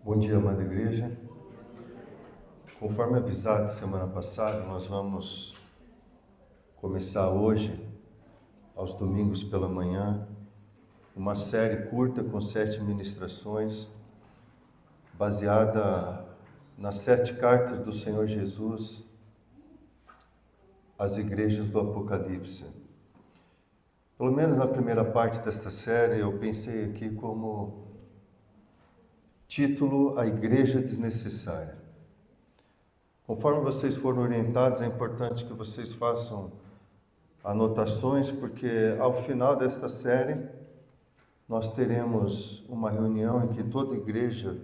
Bom dia, amada igreja. Conforme avisado semana passada, nós vamos começar hoje, aos domingos pela manhã, uma série curta com 7 ministrações, baseada nas 7 cartas do Senhor Jesus às igrejas do Apocalipse. Pelo menos na primeira parte desta série, eu pensei aqui como título: A Igreja Desnecessária. Conforme vocês foram orientados, é importante que vocês façam anotações, porque ao final desta série, nós teremos uma reunião em que toda igreja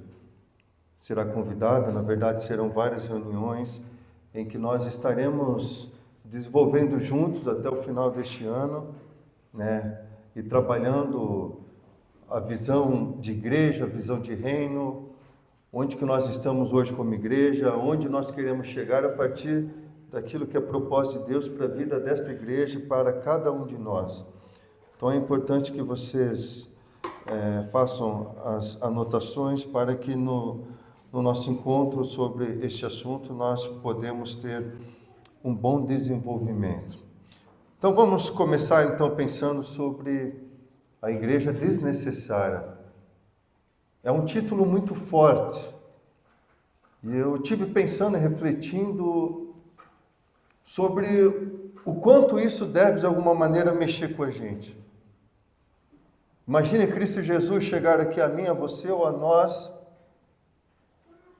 será convidada. Na verdade, serão várias reuniões em que nós estaremos desenvolvendo juntos até o final deste ano, e trabalhando a visão de igreja, a visão de reino, onde que nós estamos hoje como igreja, onde nós queremos chegar a partir daquilo que é propósito de Deus para a vida desta igreja e para cada um de nós. Então é importante que vocês façam as anotações para que no nosso encontro sobre este assunto nós podemos ter um bom desenvolvimento. Então vamos começar pensando sobre a igreja desnecessária. É um título muito forte. E eu tive pensando e refletindo sobre o quanto isso deve de alguma maneira mexer com a gente. Imagine Cristo Jesus chegar aqui a mim, a você ou a nós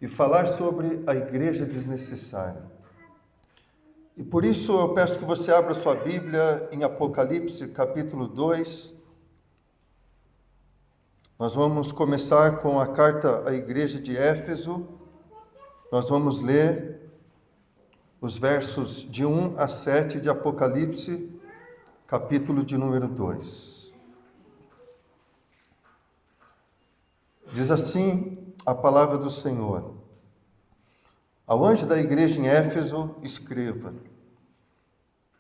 e falar sobre a igreja desnecessária. E por isso eu peço que você abra sua Bíblia em Apocalipse capítulo 2. Nós vamos começar com a carta à igreja de Éfeso. Nós vamos ler os versos de 1 a 7 de Apocalipse, capítulo de número 2. Diz assim a palavra do Senhor: Ao anjo da igreja em Éfeso, escreva: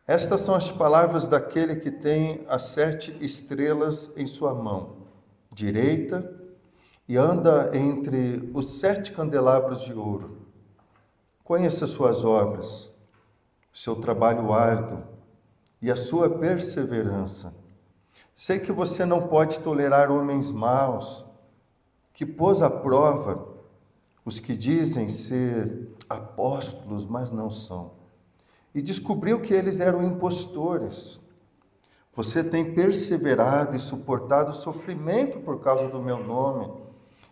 Estas são as palavras daquele que tem as 7 estrelas em sua mão direita e anda entre os 7 candelabros de ouro. Conheça suas obras, seu trabalho árduo e a sua perseverança. Sei que você não pode tolerar homens maus, que pôs à prova os que dizem ser apóstolos, mas não são, e descobriu que eles eram impostores. Você tem perseverado e suportado o sofrimento por causa do meu nome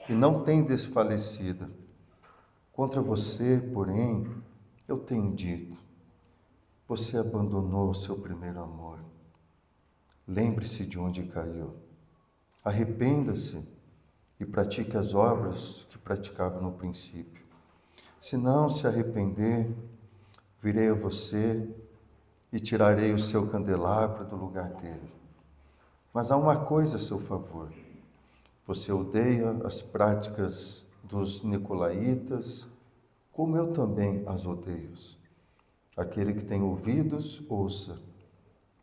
e não tem desfalecido. Contra você, porém, eu tenho dito: você abandonou o seu primeiro amor. Lembre-se de onde caiu. Arrependa-se e pratique as obras que praticava no princípio. Se não se arrepender, virei a você e tirarei o seu candelabro do lugar dele. Mas há uma coisa a seu favor: você odeia as práticas dos nicolaítas, como eu também as odeio. Aquele que tem ouvidos, ouça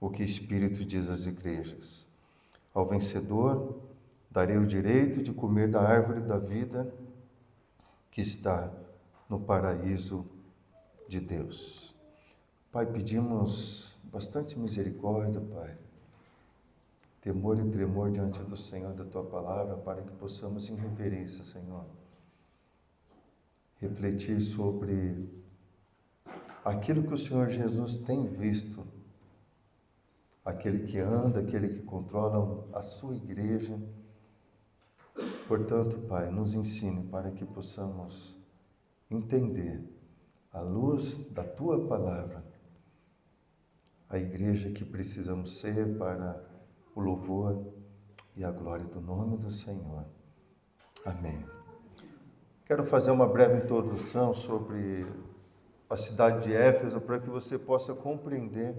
o que o Espírito diz às igrejas. Ao vencedor, darei o direito de comer da árvore da vida que está no paraíso de Deus. Pai, pedimos bastante misericórdia, Pai, temor e tremor diante do Senhor, da Tua palavra, para que possamos, em reverência, Senhor, refletir sobre aquilo que o Senhor Jesus tem visto, aquele que anda, aquele que controla a sua igreja. Portanto, Pai, nos ensine para que possamos entender, à luz da Tua palavra, a igreja que precisamos ser para o louvor e a glória do nome do Senhor. Amém. Quero fazer uma breve introdução sobre a cidade de Éfeso para que você possa compreender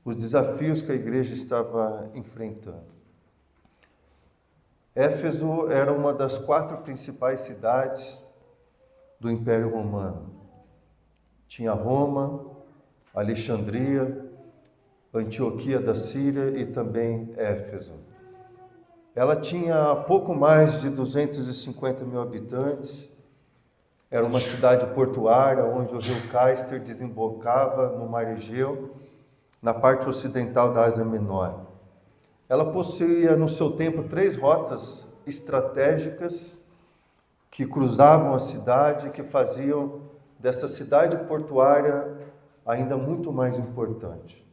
os desafios que a igreja estava enfrentando. Éfeso era uma das 4 principais cidades do Império Romano. Tinha Roma, Alexandria, Antioquia da Síria e também Éfeso. Ela tinha pouco mais de 250 mil habitantes. Era uma cidade portuária onde o rio Cayster desembocava no Mar Egeu, na parte ocidental da Ásia Menor. Ela possuía no seu tempo 3 rotas estratégicas que cruzavam a cidade, que faziam dessa cidade portuária ainda muito mais importante.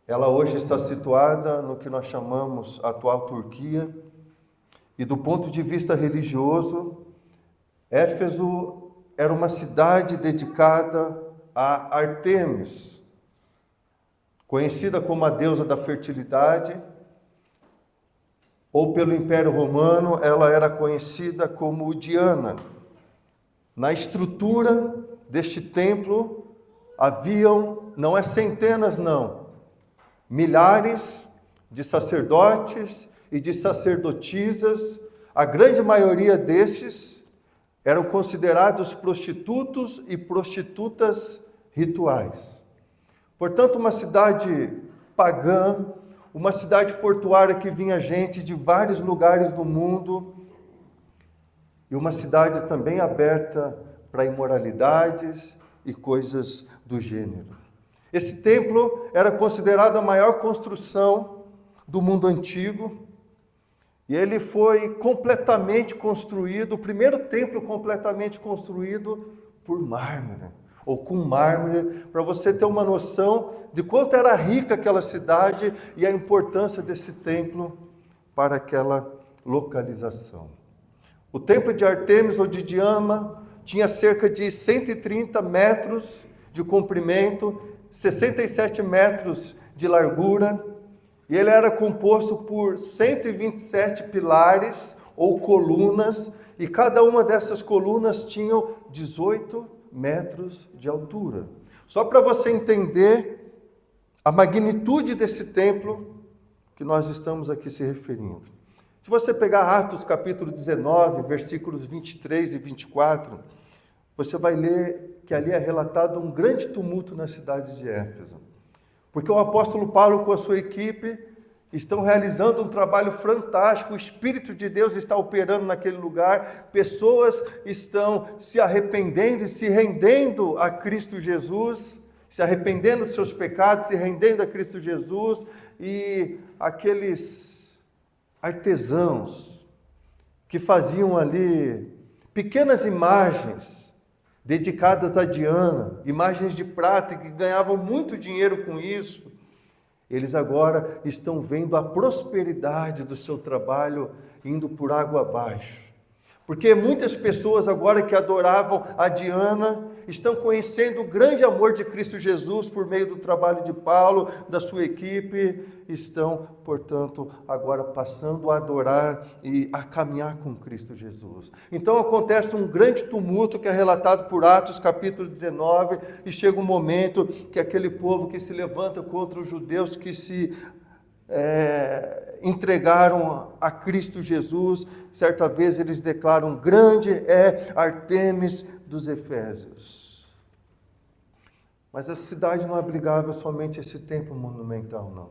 Ela hoje está situada no que nós chamamos atual Turquia, e do ponto de vista religioso, Éfeso era uma cidade dedicada a Ártemis, conhecida como a deusa da fertilidade, ou pelo Império Romano, ela era conhecida como Diana. Na estrutura deste templo haviam, não é centenas não, milhares de sacerdotes e de sacerdotisas. A grande maioria destes eram considerados prostitutos e prostitutas rituais. Portanto, uma cidade pagã, uma cidade portuária que vinha gente de vários lugares do mundo, e uma cidade também aberta para imoralidades e coisas do gênero. Esse templo era considerado a maior construção do mundo antigo, e ele foi completamente construído, o primeiro templo completamente construído por mármore, ou com mármore, para você ter uma noção de quanto era rica aquela cidade e a importância desse templo para aquela localização. O templo de Ártemis ou de Diana tinha cerca de 130 metros de comprimento, 67 metros de largura, e ele era composto por 127 pilares ou colunas, e cada uma dessas colunas tinham 18 metros de altura. Só para você entender a magnitude desse templo que nós estamos aqui se referindo. Se você pegar Atos capítulo 19, versículos 23 e 24, você vai ler que ali é relatado um grande tumulto na cidade de Éfeso. Porque o apóstolo Paulo com a sua equipe estão realizando um trabalho fantástico, o Espírito de Deus está operando naquele lugar, pessoas estão se arrependendo e se rendendo a Cristo Jesus, se arrependendo dos seus pecados, se rendendo a Cristo Jesus, e aqueles artesãos que faziam ali pequenas imagens dedicadas a Diana, imagens de prata, e que ganhavam muito dinheiro com isso, eles agora estão vendo a prosperidade do seu trabalho indo por água abaixo. Porque muitas pessoas agora que adoravam a Diana estão conhecendo o grande amor de Cristo Jesus por meio do trabalho de Paulo, da sua equipe, estão, portanto, agora passando a adorar e a caminhar com Cristo Jesus. Então acontece um grande tumulto que é relatado por Atos capítulo 19, e chega um momento que aquele povo que se levanta contra os judeus que se entregaram a Cristo Jesus, certa vez eles declaram: grande é Ártemis dos Efésios. Mas a cidade não abrigava somente esse templo monumental, não.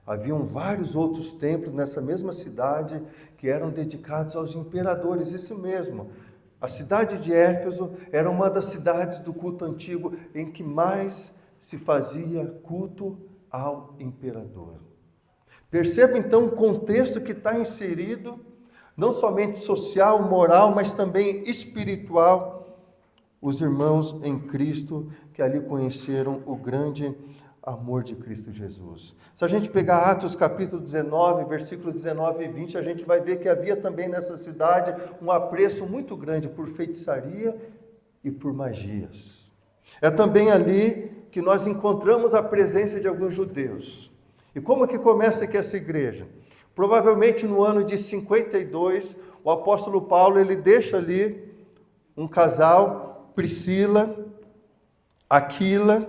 Haviam vários outros templos nessa mesma cidade que eram dedicados aos imperadores, isso mesmo. A cidade de Éfeso era uma das cidades do culto antigo em que mais se fazia culto ao imperador. Perceba então o contexto que está inserido, não somente social, moral, mas também espiritual, os irmãos em Cristo que ali conheceram o grande amor de Cristo Jesus. Se a gente pegar Atos capítulo 19, versículos 19 e 20, a gente vai ver que havia também nessa cidade um apreço muito grande por feitiçaria e por magias. É também ali que nós encontramos a presença de alguns judeus. E como que começa aqui essa igreja? Provavelmente no ano de 52, o apóstolo Paulo ele deixa ali um casal, Priscila, Aquila,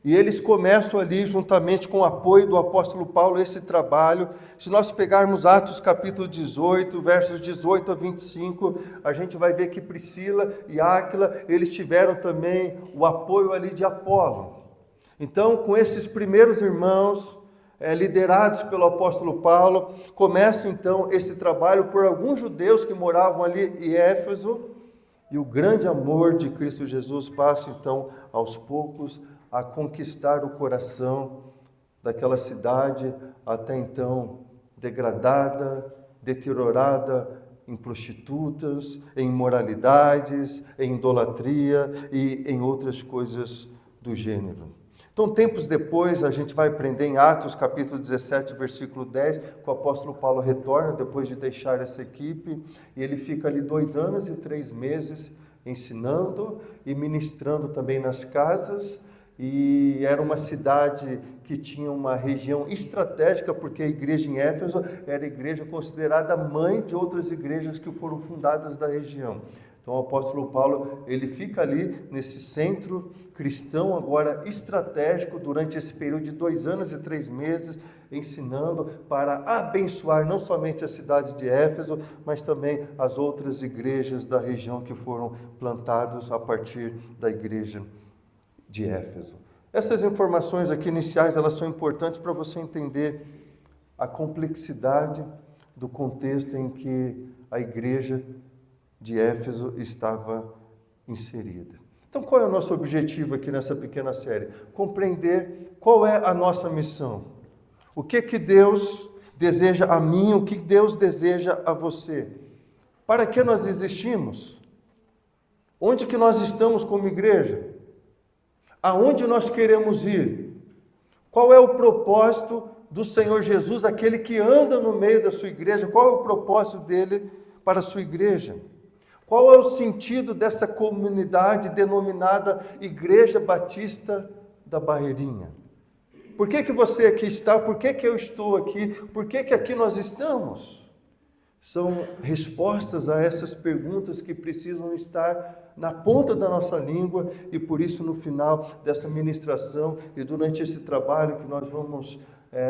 e eles começam ali, juntamente com o apoio do apóstolo Paulo, esse trabalho. Se nós pegarmos Atos capítulo 18, versos 18 a 25, a gente vai ver que Priscila e Áquila, eles tiveram também o apoio ali de Apolo. Então, com esses primeiros irmãos, liderados pelo apóstolo Paulo, começam então esse trabalho por alguns judeus que moravam ali em Éfeso, e o grande amor de Cristo Jesus passa então aos poucos a conquistar o coração daquela cidade até então degradada, deteriorada em prostitutas, em imoralidades, em idolatria e em outras coisas do gênero. Então, tempos depois, a gente vai aprender em Atos, capítulo 17, versículo 10, que o apóstolo Paulo retorna depois de deixar essa equipe, e ele fica ali 2 anos e 3 meses ensinando e ministrando também nas casas, e era uma cidade que tinha uma região estratégica, porque a igreja em Éfeso era a igreja considerada mãe de outras igrejas que foram fundadas da região. Então o apóstolo Paulo, ele fica ali nesse centro cristão agora estratégico durante esse período de 2 anos e 3 meses, ensinando para abençoar não somente a cidade de Éfeso, mas também as outras igrejas da região que foram plantadas a partir da igreja de Éfeso. Essas informações aqui iniciais, elas são importantes para você entender a complexidade do contexto em que a igreja de Éfeso estava inserida. Então, qual é o nosso objetivo aqui nessa pequena série? Compreender qual é a nossa missão. O que Deus deseja a mim, o que Deus deseja a você. Para que nós existimos? Onde que nós estamos como igreja? Aonde nós queremos ir? Qual é o propósito do Senhor Jesus, aquele que anda no meio da sua igreja? Qual é o propósito dele para a sua igreja? Qual é o sentido dessa comunidade denominada Igreja Batista da Barreirinha? Por que você aqui está? Por que eu estou aqui? Por que aqui nós estamos? São respostas a essas perguntas que precisam estar na ponta da nossa língua, e por isso no final dessa ministração e durante esse trabalho que nós vamos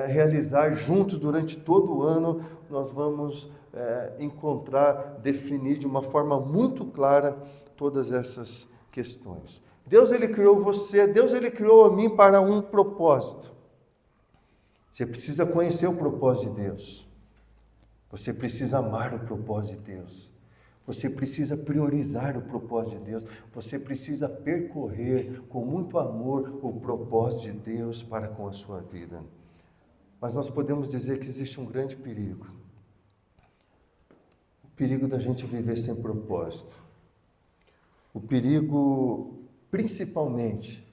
realizar juntos durante todo o ano, nós vamos encontrar, definir de uma forma muito clara todas essas questões. Deus, ele criou você, Deus, ele criou a mim para um propósito. Você precisa conhecer o propósito de Deus. Você precisa amar o propósito de Deus. Você precisa priorizar o propósito de Deus. Você precisa percorrer com muito amor o propósito de Deus para com a sua vida. Mas nós podemos dizer que existe um grande perigo. O perigo da gente viver sem propósito. O perigo, principalmente,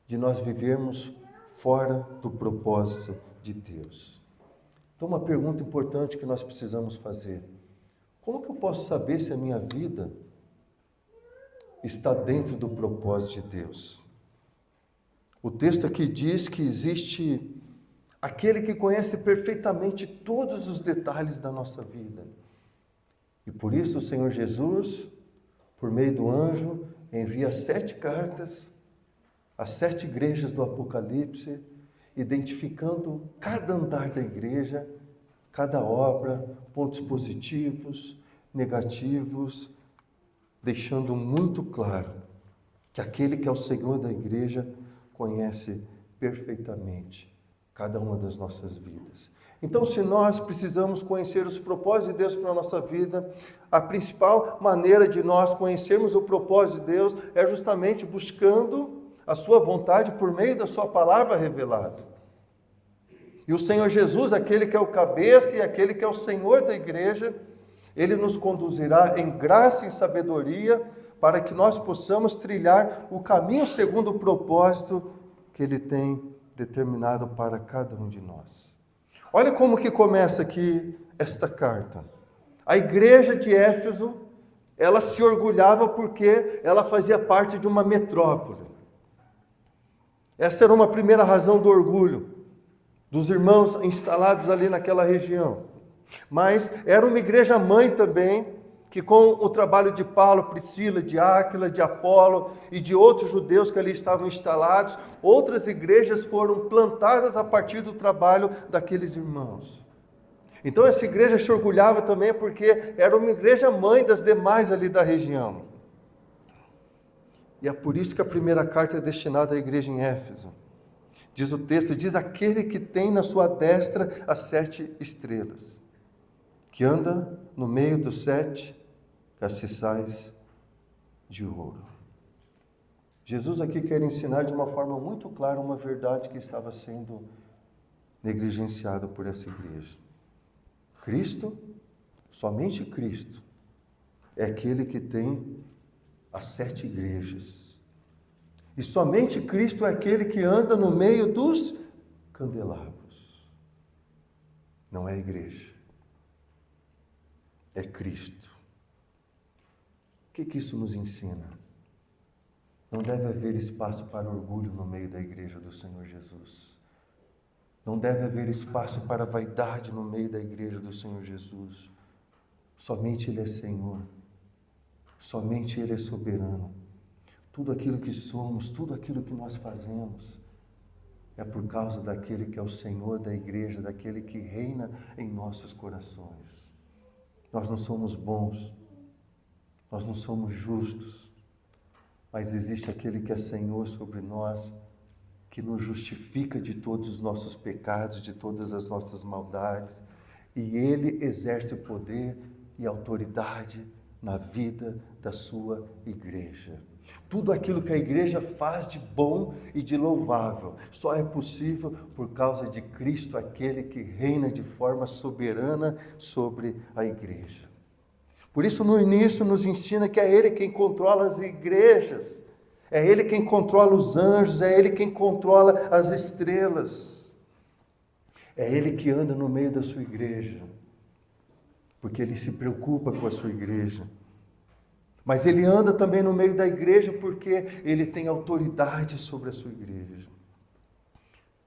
de nós vivermos fora do propósito de Deus. Então, uma pergunta importante que nós precisamos fazer: como que eu posso saber se a minha vida está dentro do propósito de Deus? O texto aqui diz que existe aquele que conhece perfeitamente todos os detalhes da nossa vida. E por isso o Senhor Jesus, por meio do anjo, envia 7 cartas às 7 igrejas do Apocalipse, identificando cada andar da igreja, cada obra, pontos positivos, negativos, deixando muito claro que aquele que é o Senhor da igreja conhece perfeitamente cada uma das nossas vidas. Então, se nós precisamos conhecer os propósitos de Deus para a nossa vida, a principal maneira de nós conhecermos o propósito de Deus é justamente buscando a sua vontade por meio da sua palavra revelada. E o Senhor Jesus, aquele que é o cabeça e aquele que é o Senhor da igreja, ele nos conduzirá em graça e sabedoria para que nós possamos trilhar o caminho segundo o propósito que ele tem determinado para cada um de nós. Olha como que começa aqui esta carta. A igreja de Éfeso, ela se orgulhava porque ela fazia parte de uma metrópole. Essa era uma primeira razão do orgulho dos irmãos instalados ali naquela região. Mas era uma igreja mãe também, que com o trabalho de Paulo, Priscila, de Áquila, de Apolo e de outros judeus que ali estavam instalados, outras igrejas foram plantadas a partir do trabalho daqueles irmãos. Então essa igreja se orgulhava também porque era uma igreja mãe das demais ali da região. E é por isso que a primeira carta é destinada à igreja em Éfeso, Diz o texto, diz aquele que tem na sua destra as 7 estrelas, que anda no meio dos 7 castiçais de ouro. Jesus aqui quer ensinar de uma forma muito clara uma verdade que estava sendo negligenciada por essa igreja. Cristo, somente Cristo, é aquele que tem as 7 igrejas. E somente Cristo é aquele que anda no meio dos candelabros. Não é a igreja. É Cristo. O que isso nos ensina? Não deve haver espaço para orgulho no meio da igreja do Senhor Jesus. Não deve haver espaço para vaidade no meio da igreja do Senhor Jesus. Somente Ele é Senhor. Somente Ele é soberano. Tudo aquilo que somos, tudo aquilo que nós fazemos, é por causa daquele que é o Senhor da igreja, daquele que reina em nossos corações. Nós não somos bons, nós não somos justos, mas existe aquele que é Senhor sobre nós, que nos justifica de todos os nossos pecados, de todas as nossas maldades, e Ele exerce poder e autoridade na vida da sua igreja. Tudo aquilo que a igreja faz de bom e de louvável só é possível por causa de Cristo, aquele que reina de forma soberana sobre a igreja. Por isso, no início, nos ensina que é Ele quem controla as igrejas, é Ele quem controla os anjos, é Ele quem controla as estrelas. É Ele que anda no meio da sua igreja, porque Ele se preocupa com a sua igreja. Mas Ele anda também no meio da igreja porque Ele tem autoridade sobre a sua igreja.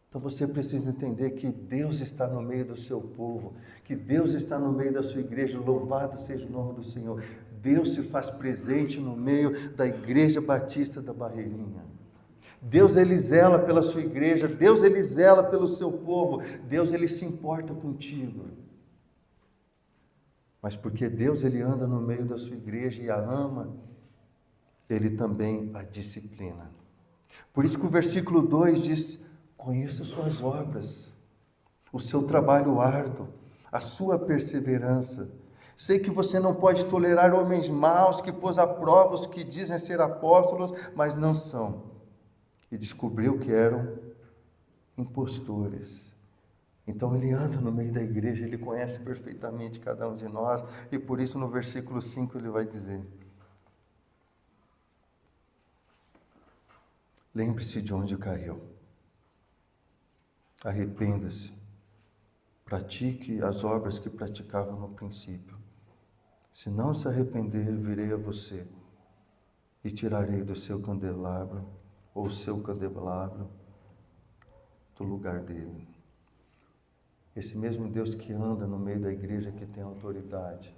Então você precisa entender que Deus está no meio do seu povo, que Deus está no meio da sua igreja, louvado seja o nome do Senhor. Deus se faz presente no meio da Igreja Batista da Barreirinha. Deus, Ele zela pela sua igreja, Deus, Ele zela pelo seu povo, Deus, Ele se importa contigo. Mas porque Deus, Ele anda no meio da sua igreja e a ama, Ele também a disciplina. Por isso que o versículo 2 diz, conheça suas obras, o seu trabalho árduo, a sua perseverança. Sei que você não pode tolerar homens maus que pôs à prova os que dizem ser apóstolos, mas não são. E descobriu que eram impostores. Então ele anda no meio da igreja, ele conhece perfeitamente cada um de nós, e por isso no versículo 5 ele vai dizer: lembre-se de onde caiu, arrependa-se, pratique as obras que praticava no princípio. Se não se arrepender, virei a você e tirarei do seu candelabro, ou seu candelabro, do lugar dele. Esse mesmo Deus que anda no meio da igreja, que tem autoridade,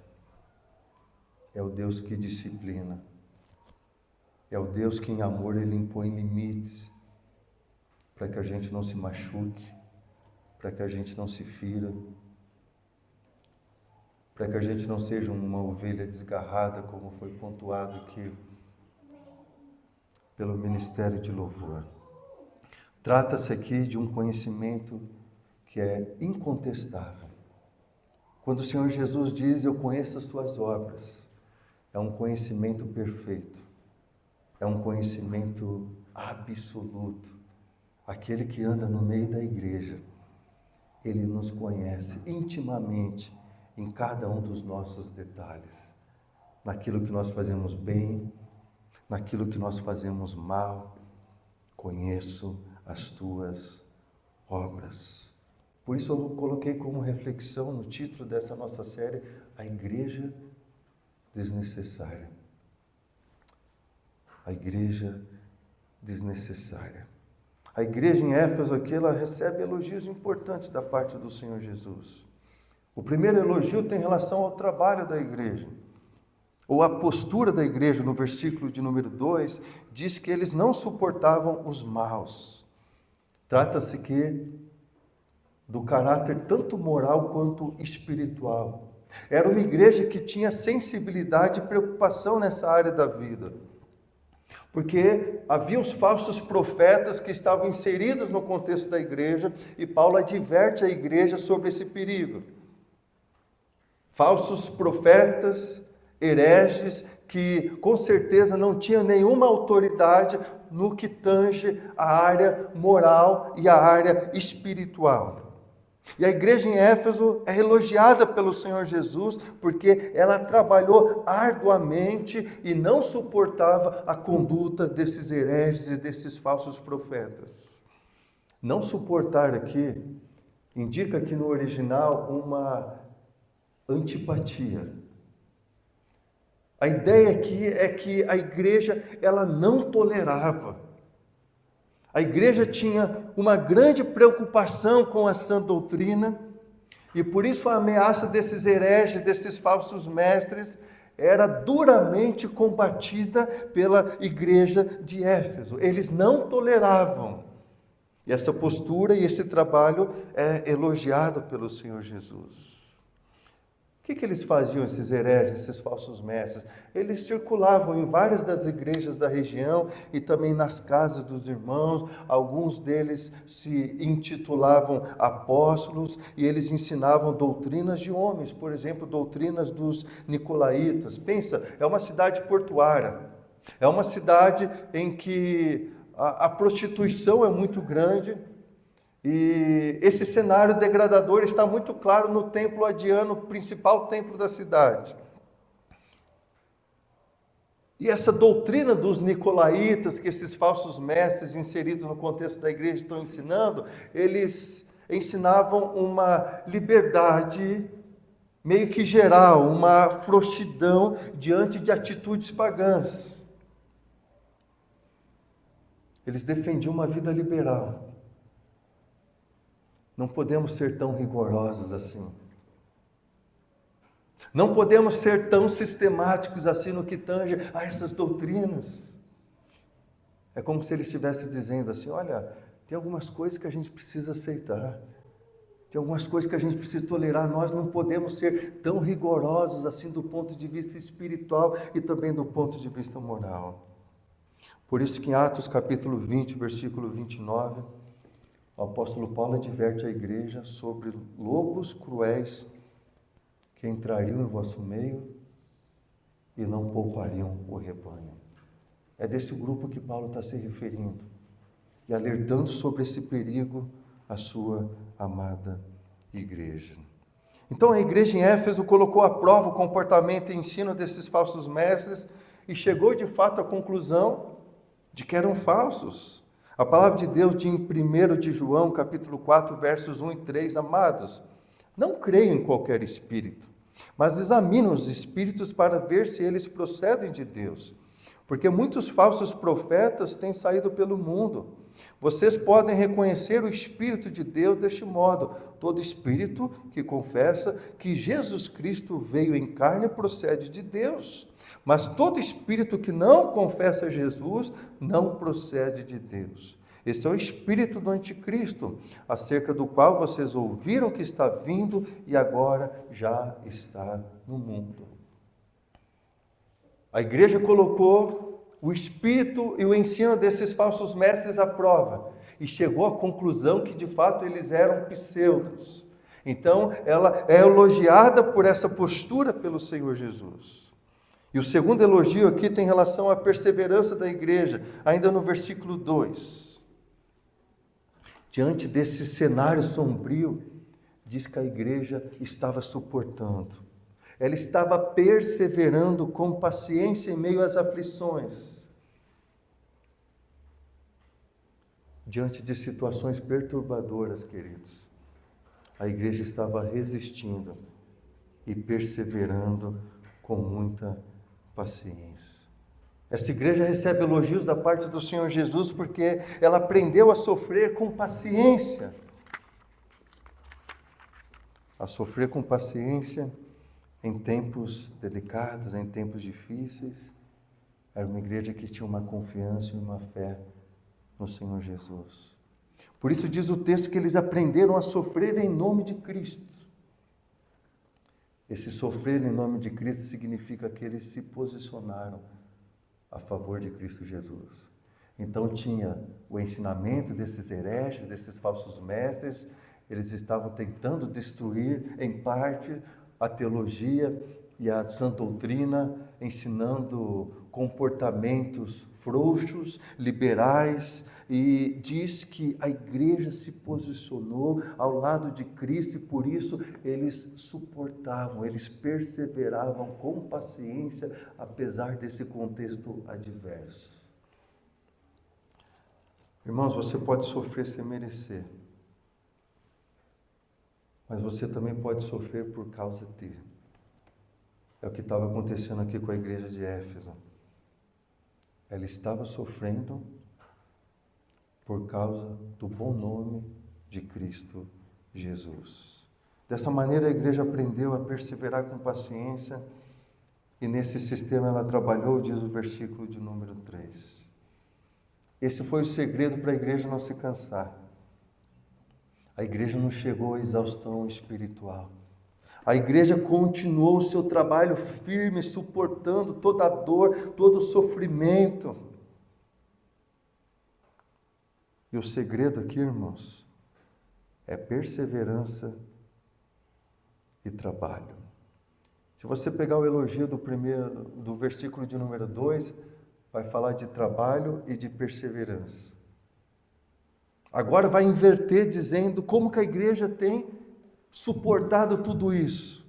é o Deus que disciplina, é o Deus que em amor Ele impõe limites, para que a gente não se machuque, para que a gente não se fira, para que a gente não seja uma ovelha desgarrada, como foi pontuado aqui pelo Ministério de Louvor. Trata-se aqui de um conhecimento que é incontestável. Quando o Senhor Jesus diz, eu conheço as suas obras, é um conhecimento perfeito, é um conhecimento absoluto. Aquele que anda no meio da igreja, Ele nos conhece intimamente em cada um dos nossos detalhes, naquilo que nós fazemos bem, naquilo que nós fazemos mal. Conheço as tuas obras. Por isso eu coloquei como reflexão no título dessa nossa série, a igreja desnecessária. A igreja desnecessária. A igreja em Éfeso aqui, ela recebe elogios importantes da parte do Senhor Jesus. O primeiro elogio tem relação ao trabalho da igreja, ou a postura da igreja. No versículo de número 2, diz que eles não suportavam os maus. Trata-se que do caráter tanto moral quanto espiritual. Era uma igreja que tinha sensibilidade e preocupação nessa área da vida. Porque havia os falsos profetas que estavam inseridos no contexto da igreja, e Paulo adverte a igreja sobre esse perigo. Falsos profetas, hereges, que com certeza não tinham nenhuma autoridade no que tange a área moral e a área espiritual. E a igreja em Éfeso é elogiada pelo Senhor Jesus porque ela trabalhou arduamente e não suportava a conduta desses hereges e desses falsos profetas. Não suportar aqui indica que no original uma antipatia. A ideia aqui é que a igreja ela não tolerava. A igreja tinha uma grande preocupação com a sã doutrina, e por isso a ameaça desses hereges, desses falsos mestres, era duramente combatida pela igreja de Éfeso. Eles não toleravam. E essa postura e esse trabalho é elogiado pelo Senhor Jesus. O que eles faziam, esses hereges, esses falsos mestres? Eles circulavam em várias das igrejas da região e também nas casas dos irmãos. Alguns deles se intitulavam apóstolos e eles ensinavam doutrinas de homens, por exemplo, doutrinas dos nicolaítas. Pensa, é uma cidade portuária, é uma cidade em que a prostituição é muito grande. E esse cenário degradador está muito claro no templo adiano, o principal templo da cidade. E essa doutrina dos nicolaítas, que esses falsos mestres inseridos no contexto da igreja estão ensinando, eles ensinavam uma liberdade meio que geral, uma frouxidão diante de atitudes pagãs. Eles defendiam uma vida liberal. Não podemos ser tão rigorosos assim. Não podemos ser tão sistemáticos assim no que tange a essas doutrinas. É como se ele estivesse dizendo assim, olha, tem algumas coisas que a gente precisa aceitar. Tem algumas coisas que a gente precisa tolerar. Nós não podemos ser tão rigorosos assim do ponto de vista espiritual e também do ponto de vista moral. Por isso que em Atos capítulo 20, versículo 29, o apóstolo Paulo adverte a igreja sobre lobos cruéis que entrariam em vosso meio e não poupariam o rebanho. É desse grupo que Paulo está se referindo e alertando sobre esse perigo a sua amada igreja. Então a igreja em Éfeso colocou à prova o comportamento e ensino desses falsos mestres e chegou de fato à conclusão de que eram falsos. A palavra de Deus diz em 1 de João, capítulo 4, versos 1 e 3, amados, não creiam em qualquer espírito, mas examinem os espíritos para ver se eles procedem de Deus, porque muitos falsos profetas têm saído pelo mundo. Vocês podem reconhecer o Espírito de Deus deste modo. Todo espírito que confessa que Jesus Cristo veio em carne procede de Deus. Mas todo espírito que não confessa Jesus não procede de Deus. Esse é o espírito do anticristo, acerca do qual vocês ouviram que está vindo e agora já está no mundo. A igreja colocou o espírito e o ensino desses falsos mestres à prova e chegou à conclusão que de fato eles eram pseudos. Então ela é elogiada por essa postura pelo Senhor Jesus. E o segundo elogio aqui tem relação à perseverança da igreja, ainda no versículo 2. Diante desse cenário sombrio, diz que a igreja estava suportando. Ela estava perseverando com paciência em meio às aflições. Diante de situações perturbadoras, queridos, a igreja estava resistindo e perseverando com muita paciência. Essa igreja recebe elogios da parte do Senhor Jesus porque ela aprendeu a sofrer com paciência. A sofrer com paciência em tempos delicados, em tempos difíceis. Era uma igreja que tinha uma confiança e uma fé no Senhor Jesus. Por isso diz o texto que eles aprenderam a sofrer em nome de Cristo. Esse sofrer em nome de Cristo significa que eles se posicionaram a favor de Cristo Jesus. Então tinha o ensinamento desses hereges, desses falsos mestres, eles estavam tentando destruir, em parte, a teologia e a sã doutrina, ensinando comportamentos frouxos, liberais, e diz que a igreja se posicionou ao lado de Cristo e por isso eles suportavam, eles perseveravam com paciência, apesar desse contexto adverso. Irmãos, você pode sofrer sem merecer, mas você também pode sofrer por causa de. É o que estava acontecendo aqui com a igreja de Éfeso. Ela estava sofrendo por causa do bom nome de Cristo Jesus. Dessa maneira a igreja aprendeu a perseverar com paciência e nesse sistema ela trabalhou, diz o versículo de número 3. Esse foi o segredo para a igreja não se cansar. A igreja não chegou à exaustão espiritual. A igreja continuou o seu trabalho firme, suportando toda a dor, todo o sofrimento. E o segredo aqui, irmãos, é perseverança e trabalho. Se você pegar o elogio do versículo de número 2, vai falar de trabalho e de perseverança. Agora vai inverter dizendo como que a igreja tem suportado tudo isso.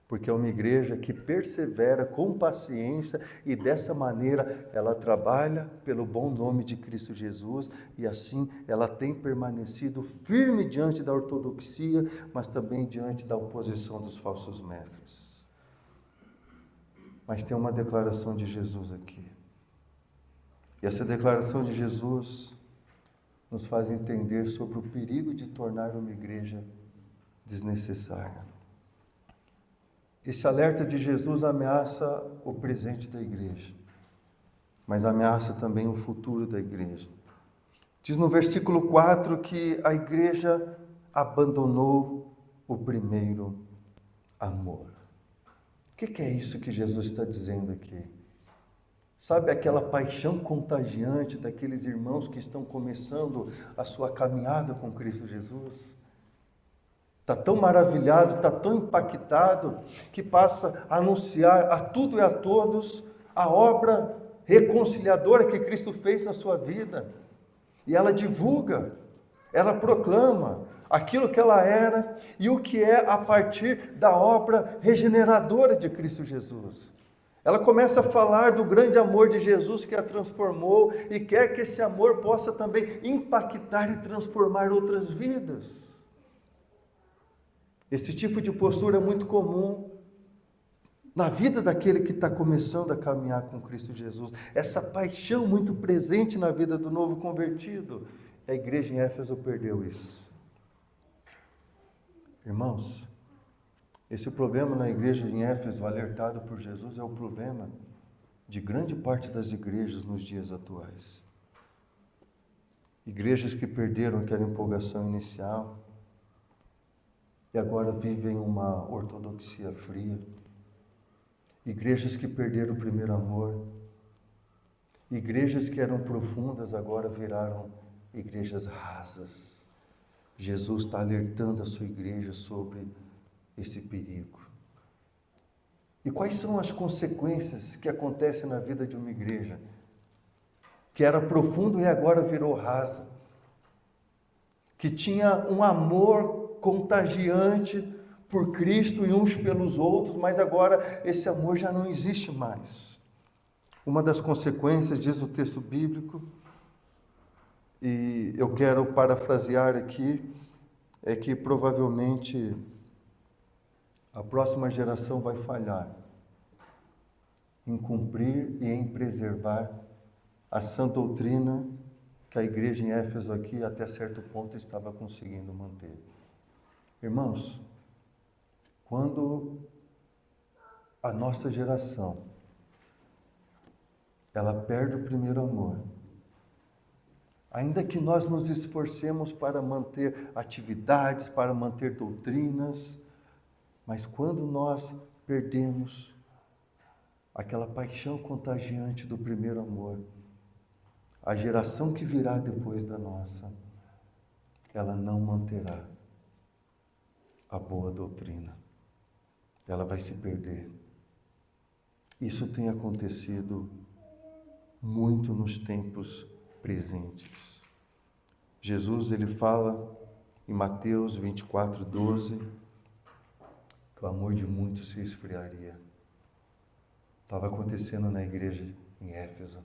Porque é uma igreja que persevera com paciência e dessa maneira ela trabalha pelo bom nome de Cristo Jesus e assim ela tem permanecido firme diante da ortodoxia, mas também diante da oposição dos falsos mestres. Mas tem uma declaração de Jesus aqui. E essa declaração de Jesus nos faz entender sobre o perigo de tornar uma igreja desnecessária. Esse alerta de Jesus ameaça o presente da igreja, mas ameaça também o futuro da igreja. Diz no versículo 4 que a igreja abandonou o primeiro amor. O que é isso que Jesus está dizendo aqui? Sabe aquela paixão contagiante daqueles irmãos que estão começando a sua caminhada com Cristo Jesus? Está tão maravilhado, está tão impactado, que passa a anunciar a tudo e a todos a obra reconciliadora que Cristo fez na sua vida. E ela divulga, ela proclama aquilo que ela era e o que é a partir da obra regeneradora de Cristo Jesus. Ela começa a falar do grande amor de Jesus que a transformou e quer que esse amor possa também impactar e transformar outras vidas. Esse tipo de postura é muito comum na vida daquele que está começando a caminhar com Cristo Jesus. Essa paixão muito presente na vida do novo convertido. A igreja em Éfeso perdeu isso. Irmãos, esse problema na igreja em Éfeso, alertado por Jesus, é o problema de grande parte das igrejas nos dias atuais. Igrejas que perderam aquela empolgação inicial e agora vivem uma ortodoxia fria. Igrejas que perderam o primeiro amor. Igrejas que eram profundas agora viraram igrejas rasas. Jesus está alertando a sua igreja sobre esse perigo. E quais são as consequências que acontecem na vida de uma igreja que era profunda e agora virou rasa? Que tinha um amor contagiante por Cristo e uns pelos outros, mas agora esse amor já não existe mais. Uma das consequências, diz o texto bíblico, e eu quero parafrasear aqui, é que provavelmente a próxima geração vai falhar em cumprir e em preservar a sã doutrina que a igreja em Éfeso aqui até certo ponto estava conseguindo manter. Irmãos, quando a nossa geração ela perde o primeiro amor, ainda que nós nos esforcemos para manter atividades, para manter doutrinas, mas quando nós perdemos aquela paixão contagiante do primeiro amor, a geração que virá depois da nossa, ela não manterá a boa doutrina. Ela vai se perder. Isso tem acontecido muito nos tempos presentes. Jesus, ele fala em Mateus 24:12, que o amor de muitos se esfriaria. Estava acontecendo na igreja em Éfeso.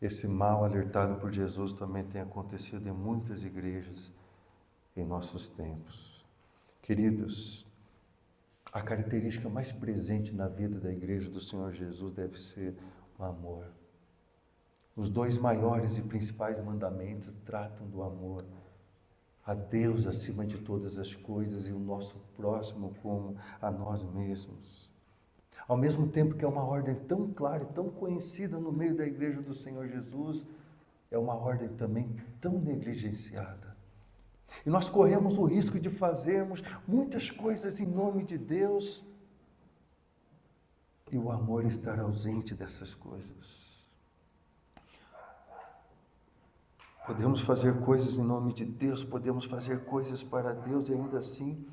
Esse mal alertado por Jesus também tem acontecido em muitas igrejas em nossos tempos. Queridos, a característica mais presente na vida da igreja do Senhor Jesus deve ser o amor. Os dois maiores e principais mandamentos tratam do amor. A Deus acima de todas as coisas e o nosso próximo como a nós mesmos. Ao mesmo tempo que é uma ordem tão clara e tão conhecida no meio da igreja do Senhor Jesus, é uma ordem também tão negligenciada. E nós corremos o risco de fazermos muitas coisas em nome de Deus e o amor estar ausente dessas coisas. Podemos fazer coisas em nome de Deus, podemos fazer coisas para Deus e ainda assim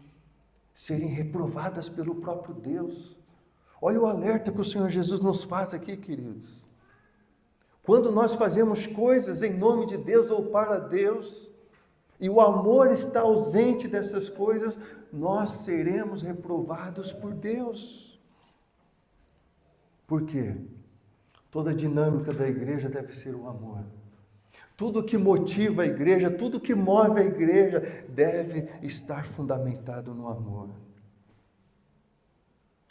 serem reprovadas pelo próprio Deus. Olha o alerta que o Senhor Jesus nos faz aqui, queridos. Quando nós fazemos coisas em nome de Deus ou para Deus, e o amor está ausente dessas coisas, nós seremos reprovados por Deus. Por quê? Toda a dinâmica da igreja deve ser o amor. Tudo que motiva a igreja, tudo que move a igreja deve estar fundamentado no amor.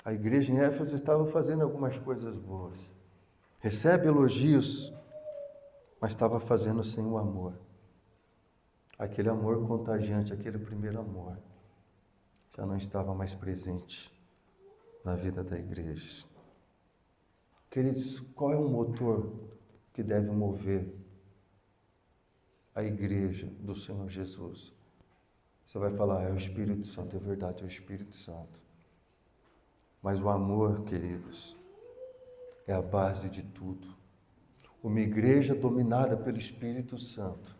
A igreja em Éfeso estava fazendo algumas coisas boas. Recebe elogios, mas estava fazendo sem o amor. Aquele amor contagiante, aquele primeiro amor, já não estava mais presente na vida da igreja. Queridos, qual é o motor que deve mover a igreja do Senhor Jesus? Você vai falar, é o Espírito Santo, é verdade, é o Espírito Santo. Mas o amor, queridos, é a base de tudo. Uma igreja dominada pelo Espírito Santo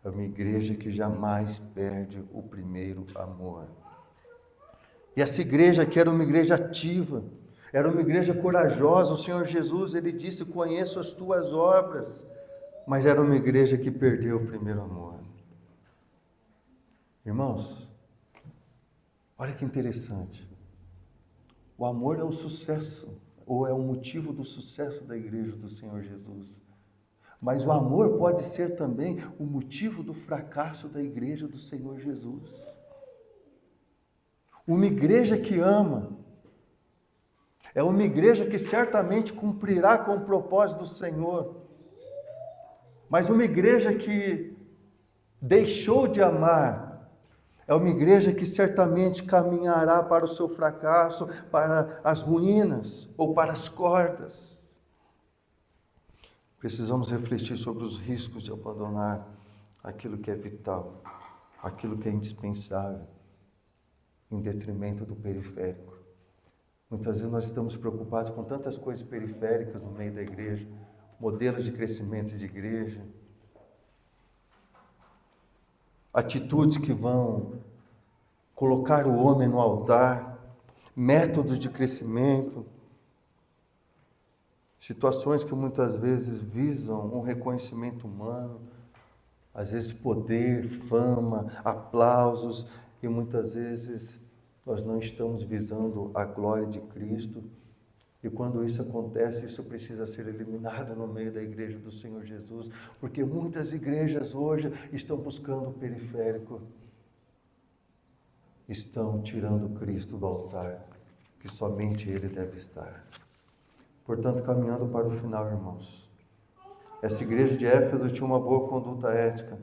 é uma igreja que jamais perde o primeiro amor. E essa igreja que era uma igreja ativa, era uma igreja corajosa. O Senhor Jesus, ele disse, conheço as tuas obras, mas era uma igreja que perdeu o primeiro amor. Irmãos, olha que interessante. O amor é o sucesso, ou é o motivo do sucesso da igreja do Senhor Jesus. Mas o amor pode ser também o motivo do fracasso da igreja do Senhor Jesus. Uma igreja que ama é uma igreja que certamente cumprirá com o propósito do Senhor. Mas uma igreja que deixou de amar é uma igreja que certamente caminhará para o seu fracasso, para as ruínas ou para as cordas. Precisamos refletir sobre os riscos de abandonar aquilo que é vital, aquilo que é indispensável, em detrimento do periférico. Muitas vezes nós estamos preocupados com tantas coisas periféricas no meio da igreja, modelos de crescimento de igreja, atitudes que vão colocar o homem no altar, métodos de crescimento, situações que muitas vezes visam um reconhecimento humano, às vezes poder, fama, aplausos, e muitas vezes nós não estamos visando a glória de Cristo. E quando isso acontece, isso precisa ser eliminado no meio da igreja do Senhor Jesus, porque muitas igrejas hoje estão buscando o periférico, estão tirando Cristo do altar, que somente Ele deve estar. Portanto, caminhando para o final, irmãos, essa igreja de Éfeso tinha uma boa conduta ética,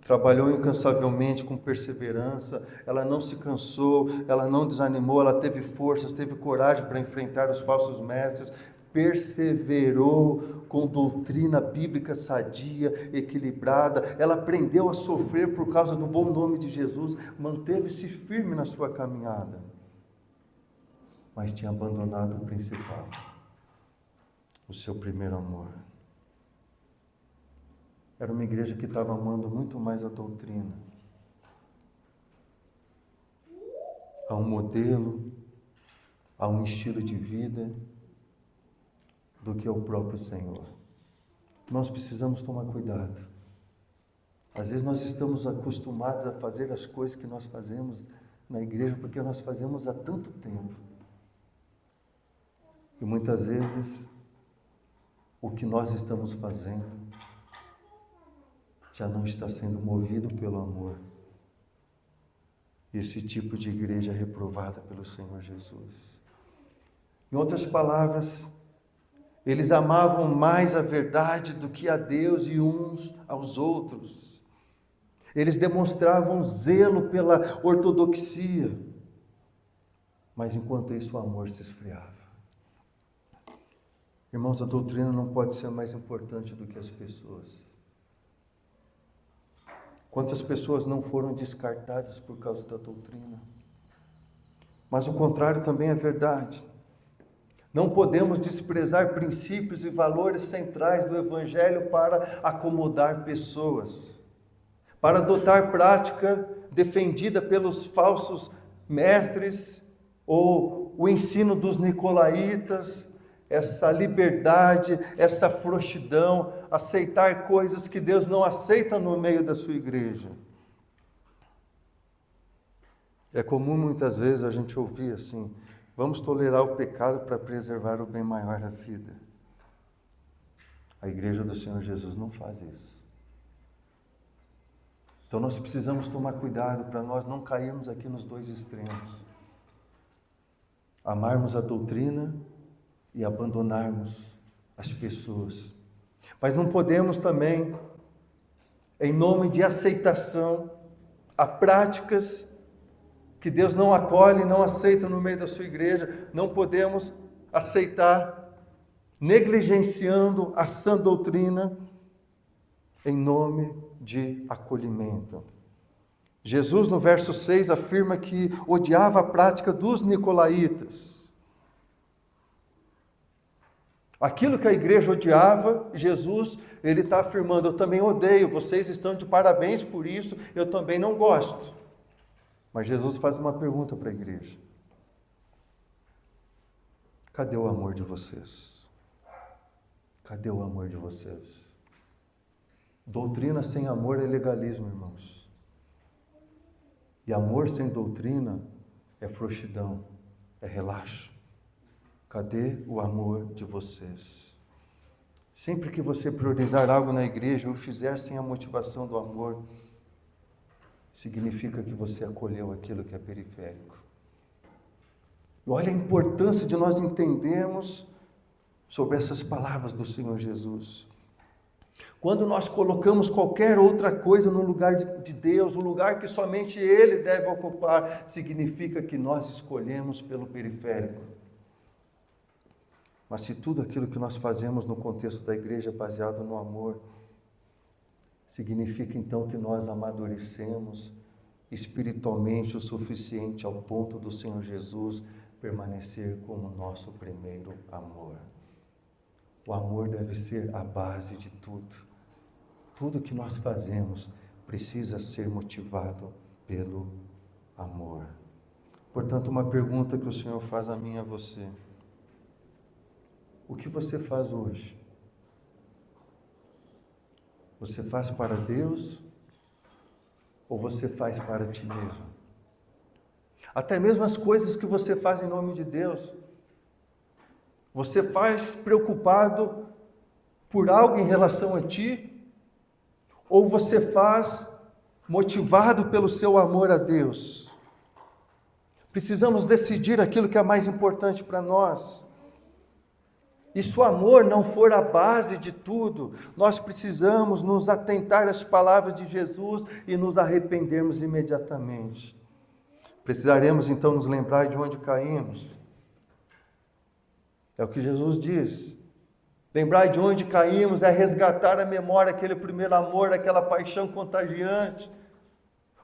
trabalhou incansavelmente com perseverança, ela não se cansou, ela não desanimou, ela teve forças, teve coragem para enfrentar os falsos mestres, perseverou com doutrina bíblica sadia, equilibrada, ela aprendeu a sofrer por causa do bom nome de Jesus, manteve-se firme na sua caminhada. mas tinha abandonado o principal, o seu primeiro amor. Era uma igreja que estava amando muito mais a doutrina, a um modelo, a um estilo de vida, do que ao próprio Senhor. Nós precisamos tomar cuidado. Às vezes nós estamos acostumados a fazer as coisas que nós fazemos na igreja, porque nós fazemos há tanto tempo. E muitas vezes, o que nós estamos fazendo já não está sendo movido pelo amor. Esse tipo de igreja é reprovada pelo Senhor Jesus. Em outras palavras, eles amavam mais a verdade do que a Deus e uns aos outros. Eles demonstravam zelo pela ortodoxia, mas enquanto isso o amor se esfriava. Irmãos, a doutrina não pode ser mais importante do que as pessoas. Quantas pessoas não foram descartadas por causa da doutrina? Mas o contrário também é verdade. Não podemos desprezar princípios e valores centrais do Evangelho para acomodar pessoas, para adotar prática defendida pelos falsos mestres, ou o ensino dos nicolaítas, essa liberdade, essa frouxidão, aceitar coisas que Deus não aceita no meio da sua igreja. É comum muitas vezes a gente ouvir assim: vamos tolerar o pecado para preservar o bem maior da vida. A igreja do Senhor Jesus não faz isso. Então nós precisamos tomar cuidado para nós não cairmos aqui nos dois extremos. Amarmos a doutrina e abandonarmos as pessoas. Mas não podemos também, em nome de aceitação a práticas que Deus não acolhe, não aceita no meio da sua igreja, não podemos aceitar, negligenciando a sã doutrina, em nome de acolhimento. Jesus, no verso 6, afirma que odiava a prática dos nicolaítas. Aquilo que a igreja odiava, Jesus, ele está afirmando: eu também odeio, vocês estão de parabéns por isso, eu também não gosto. Mas Jesus faz uma pergunta para a igreja: cadê o amor de vocês? Cadê o amor de vocês? Doutrina sem amor é legalismo, irmãos. E amor sem doutrina é frouxidão, é relaxo. Cadê o amor de vocês? Sempre que você priorizar algo na igreja ou fizer sem a motivação do amor, significa que você acolheu aquilo que é periférico. E olha a importância de nós entendermos sobre essas palavras do Senhor Jesus. Quando nós colocamos qualquer outra coisa no lugar de Deus, o lugar que somente Ele deve ocupar, significa que nós escolhemos pelo periférico. Mas se tudo aquilo que nós fazemos no contexto da igreja é baseado no amor, significa então que nós amadurecemos espiritualmente o suficiente ao ponto do Senhor Jesus permanecer como nosso primeiro amor. O amor deve ser a base de tudo. Tudo que nós fazemos precisa ser motivado pelo amor. Portanto, uma pergunta que o Senhor faz a mim e a você: o que você faz hoje? Você faz para Deus ou você faz para ti mesmo? Até mesmo as coisas que você faz em nome de Deus, você faz preocupado por algo em relação a ti? Ou você faz motivado pelo seu amor a Deus? Precisamos decidir aquilo que é mais importante para nós. E se o amor não for a base de tudo, nós precisamos nos atentar às palavras de Jesus e nos arrependermos imediatamente. Precisaremos então nos lembrar de onde caímos. É o que Jesus diz. Lembrar de onde caímos é resgatar a memória, aquele primeiro amor, aquela paixão contagiante.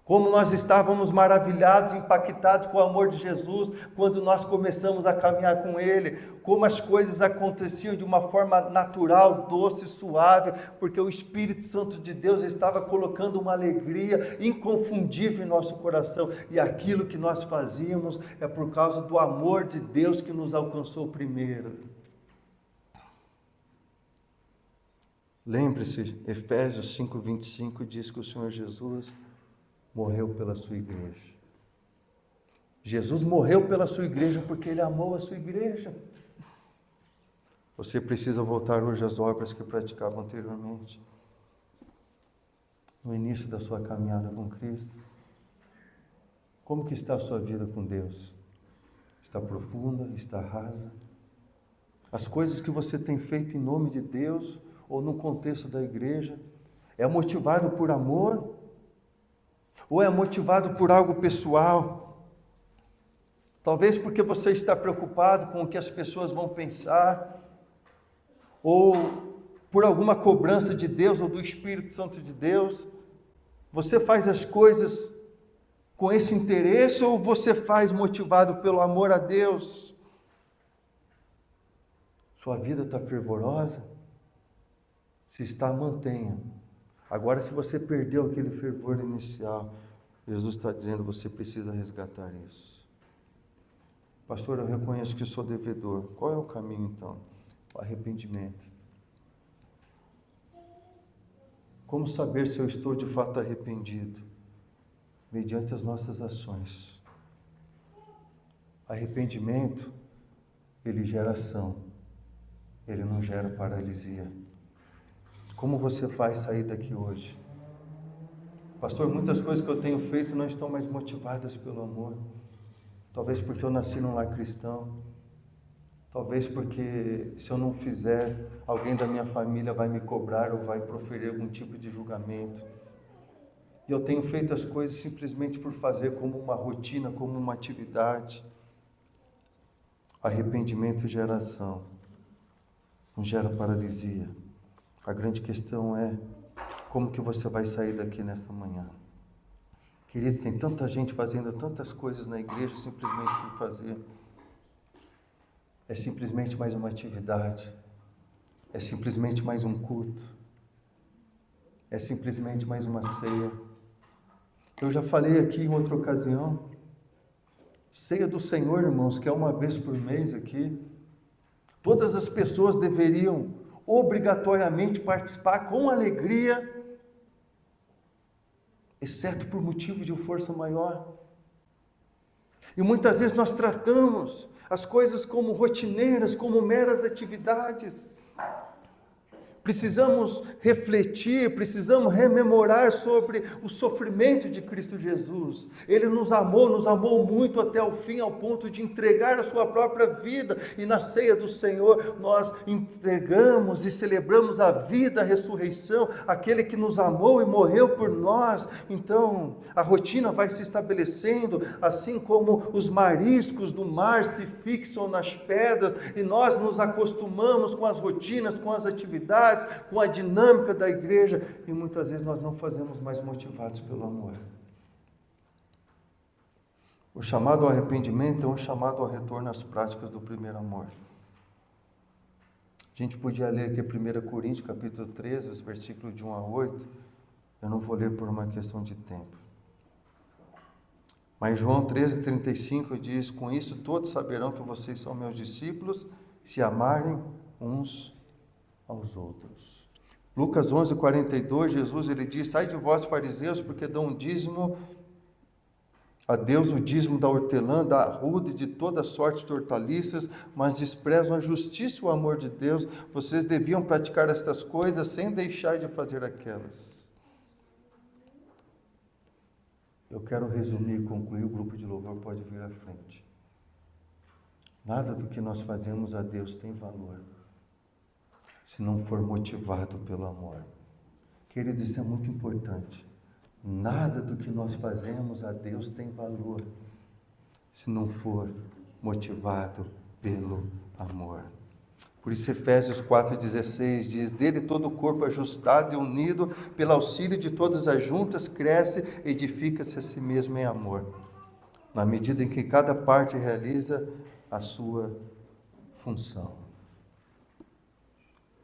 Como nós estávamos maravilhados, impactados com o amor de Jesus, quando nós começamos a caminhar com Ele. Como as coisas aconteciam de uma forma natural, doce, suave, porque o Espírito Santo de Deus estava colocando uma alegria inconfundível em nosso coração. E aquilo que nós fazíamos é por causa do amor de Deus que nos alcançou primeiro. Lembre-se, Efésios 5:25 diz que o Senhor Jesus morreu pela sua igreja. Jesus morreu pela sua igreja porque Ele amou a sua igreja. Você precisa voltar hoje às obras que praticava anteriormente. No início da sua caminhada com Cristo. Como que está a sua vida com Deus? Está profunda? Está rasa? As coisas que você tem feito em nome de Deus ou no contexto da igreja, é motivado por amor? Ou é motivado por algo pessoal? Talvez porque você está preocupado com o que as pessoas vão pensar, ou por alguma cobrança de Deus ou do Espírito Santo de Deus. Você faz as coisas com esse interesse ou você faz motivado pelo amor a Deus? Sua vida está fervorosa? Se está, mantenha. Agora, se você perdeu aquele fervor inicial, Jesus está dizendo, você precisa resgatar isso. Pastor, eu reconheço que sou devedor. Qual é o caminho então? O arrependimento. Como saber se eu estou de fato arrependido? Mediante as nossas ações. Arrependimento, ele gera ação. Ele não gera paralisia. Como você faz sair daqui hoje? Pastor, muitas coisas que eu tenho feito não estão mais motivadas pelo amor. Talvez porque eu nasci num lar cristão. Talvez porque se eu não fizer, alguém da minha família vai me cobrar ou vai proferir algum tipo de julgamento. E eu tenho feito as coisas simplesmente por fazer como uma rotina, como uma atividade. Arrependimento gera ação. Não gera paralisia. A grande questão é como que você vai sair daqui nesta manhã. Queridos, tem tanta gente fazendo tantas coisas na igreja simplesmente por fazer. É simplesmente mais uma atividade. É simplesmente mais um culto. É simplesmente mais uma ceia. Eu já falei aqui em outra ocasião. Ceia do Senhor, irmãos, que é uma vez por mês aqui. Todas as pessoas deveriam obrigatoriamente participar com alegria, exceto por motivo de força maior. E muitas vezes nós tratamos as coisas como rotineiras, como meras atividades. Precisamos refletir, precisamos rememorar sobre o sofrimento de Cristo Jesus. Ele nos amou muito até o fim, ao ponto de entregar a sua própria vida. E na ceia do Senhor nós entregamos e celebramos a vida, a ressurreição, aquele que nos amou e morreu por nós. Então a rotina vai se estabelecendo, assim como os mariscos do mar se fixam nas pedras e nós nos acostumamos com as rotinas, com as atividades, com a dinâmica da igreja, e muitas vezes nós não fazemos mais motivados pelo amor. O chamado ao arrependimento é um chamado ao retorno às práticas do primeiro amor. A gente podia ler aqui 1 Coríntios, capítulo 13, os versículos de 1 a 8, eu não vou ler por uma questão de tempo. Mas João 13:35 diz, com isso todos saberão que vocês são meus discípulos, se amarem uns aos outros. Lucas 11:42, Jesus ele diz, sai de vós fariseus, porque dão um dízimo a Deus, o dízimo da hortelã, da arruda e de toda sorte de hortaliças, mas desprezam a justiça e o amor de Deus. Vocês deviam praticar estas coisas sem deixar de fazer aquelas. Eu quero resumir e concluir, o grupo de louvor pode vir à frente. Nada do que nós fazemos a Deus tem valor se não for motivado pelo amor. Queridos, isso é muito importante. Nada do que nós fazemos a Deus tem valor se não for motivado pelo amor. Por isso Efésios 4,16 diz: dele todo o corpo ajustado e unido, pelo auxílio de todas as juntas, cresce, edifica-se a si mesmo em amor, na medida em que cada parte realiza a sua função.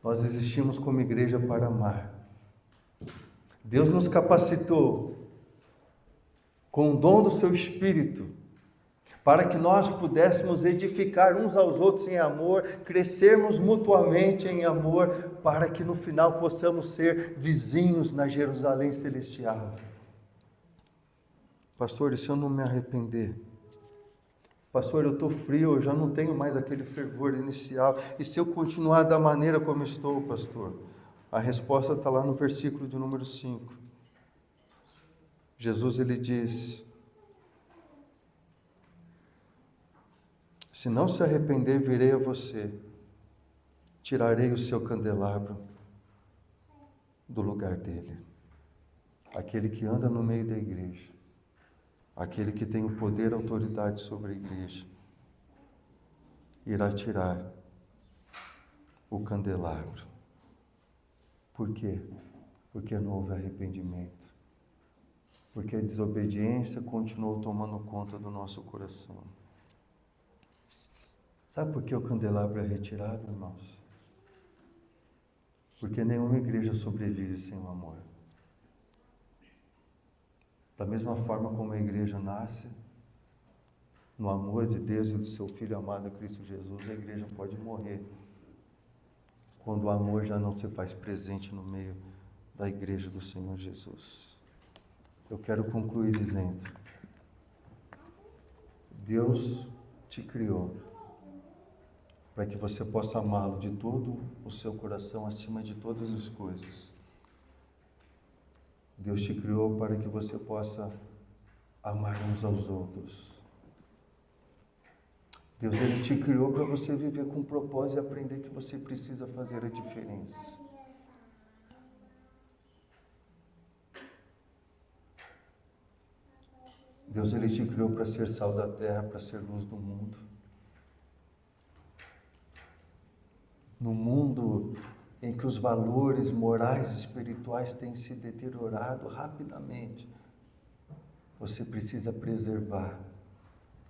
Nós existimos como igreja para amar. Deus nos capacitou com o dom do seu Espírito, para que nós pudéssemos edificar uns aos outros em amor, crescermos mutuamente em amor, para que no final possamos ser vizinhos na Jerusalém celestial. Pastor, e se eu não me arrepender? Pastor, eu estou frio, eu já não tenho mais aquele fervor inicial. E se eu continuar da maneira como estou, pastor? A resposta está lá no versículo de número 5. Jesus, ele diz: se não se arrepender, virei a você, tirarei o seu candelabro do lugar dele. Aquele que anda no meio da igreja, aquele que tem o poder e a autoridade sobre a igreja, irá tirar o candelabro. Por quê? Porque não houve arrependimento. Porque a desobediência continuou tomando conta do nosso coração. Sabe por que o candelabro é retirado, irmãos? Porque nenhuma igreja sobrevive sem o amor. Da mesma forma como a igreja nasce no amor de Deus e do seu Filho amado Cristo Jesus, a igreja pode morrer quando o amor já não se faz presente no meio da igreja do Senhor Jesus. Eu quero concluir dizendo: Deus te criou para que você possa amá-lo de todo o seu coração, acima de todas as coisas. Deus te criou para que você possa amar uns aos outros. Deus, ele te criou para você viver com propósito e aprender que você precisa fazer a diferença. Deus, ele te criou para ser sal da terra, para ser luz do mundo. No mundo em que os valores morais e espirituais têm se deteriorado rapidamente, você precisa preservar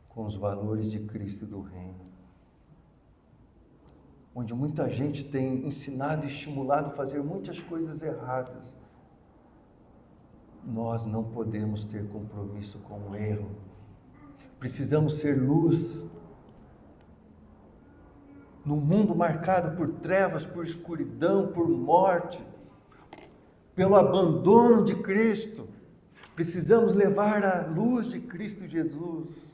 com os valores de Cristo e do Reino. Onde muita gente tem ensinado e estimulado a fazer muitas coisas erradas, nós não podemos ter compromisso com o erro. Precisamos ser luz. Num mundo marcado por trevas, por escuridão, por morte, pelo abandono de Cristo, precisamos levar a luz de Cristo Jesus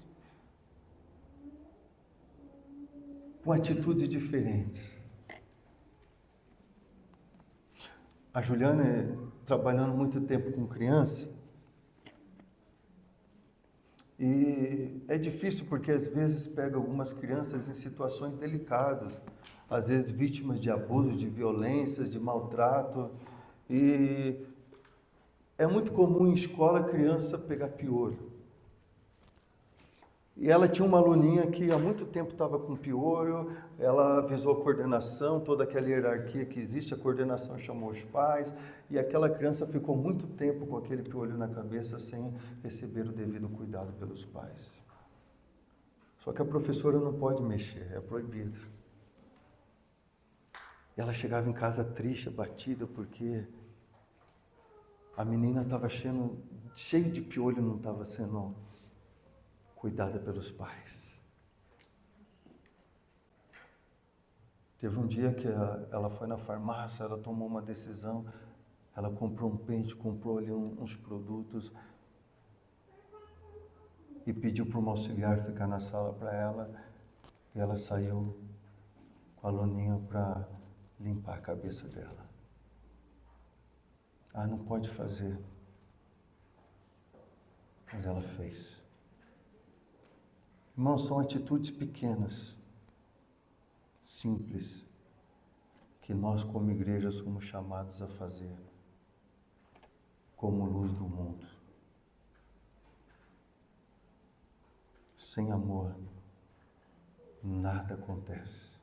com atitudes diferentes. A Juliana, trabalhando muito tempo com criança, e é difícil porque às vezes pega algumas crianças em situações delicadas, às vezes vítimas de abuso, de violência, de maltrato, e é muito comum em escola a criança pegar piolho. E ela tinha uma aluninha que há muito tempo estava com piolho, ela avisou a coordenação, toda aquela hierarquia que existe, a coordenação chamou os pais, e aquela criança ficou muito tempo com aquele piolho na cabeça sem receber o devido cuidado pelos pais. Só que a professora não pode mexer, é proibido. E ela chegava em casa triste, abatida, porque a menina estava cheia de piolho, não estava sendo cuidada pelos pais. Teve um dia que ela foi na farmácia, ela tomou uma decisão, ela comprou um pente, comprou ali uns produtos e pediu para uma auxiliar ficar na sala para ela, e ela saiu com a loninha para limpar a cabeça dela. Ah, não pode fazer. Mas ela fez. Irmãos, são atitudes pequenas, simples, que nós como igreja somos chamados a fazer, como luz do mundo. Sem amor, nada acontece.